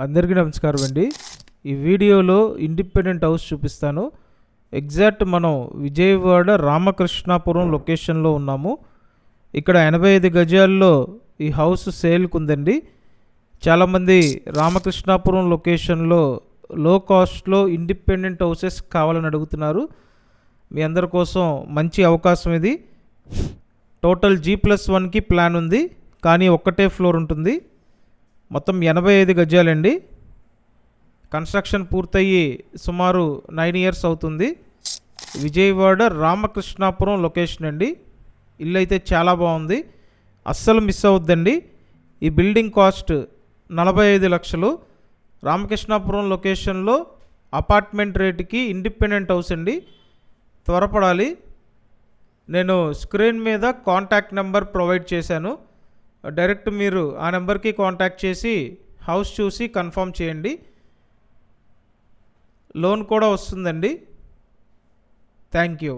అందరికీ నమస్కారం అండి. ఈ వీడియోలో ఇండిపెండెంట్ హౌస్ చూపిస్తాను. ఎగ్జాక్ట్ మనం విజయవాడ రామకృష్ణాపురం లొకేషన్లో ఉన్నాము. ఇక్కడ 85 గజాల్లో ఈ హౌస్ సేల్కి ఉందండి. చాలామంది రామకృష్ణాపురం లొకేషన్లో లో కాస్ట్లో ఇండిపెండెంట్ హౌసెస్ కావాలని అడుగుతున్నారు. మీ అందరి కోసం మంచి అవకాశం ఇది. టోటల్ G+1కి ప్లాన్ ఉంది, కానీ ఒక్కటే ఫ్లోర్ ఉంటుంది. మొత్తం 85 గజాలండి. కన్స్ట్రక్షన్ పూర్తయ్యి సుమారు 9 ఇయర్స్ అవుతుంది. విజయవాడ రామకృష్ణాపురం లొకేషన్ అండి. ఇల్లు అయితే చాలా బాగుంది, అస్సలు మిస్ అవుద్దండి. ఈ బిల్డింగ్ కాస్ట్ 45 లక్షలు. రామకృష్ణాపురం లొకేషన్లో అపార్ట్మెంట్ రేటుకి ఇండిపెండెంట్ హౌస్ అండి. త్వరపడాలి. నేను స్క్రీన్ మీద కాంటాక్ట్ నెంబర్ ప్రొవైడ్ చేశాను. డైరెక్ట్ మీరు ఆ నెంబర్కి కాంటాక్ట్ చేసి హౌస్ చూసి కన్ఫర్మ్ చేయండి. లోన్ కూడా వస్తుందండి. Thank you.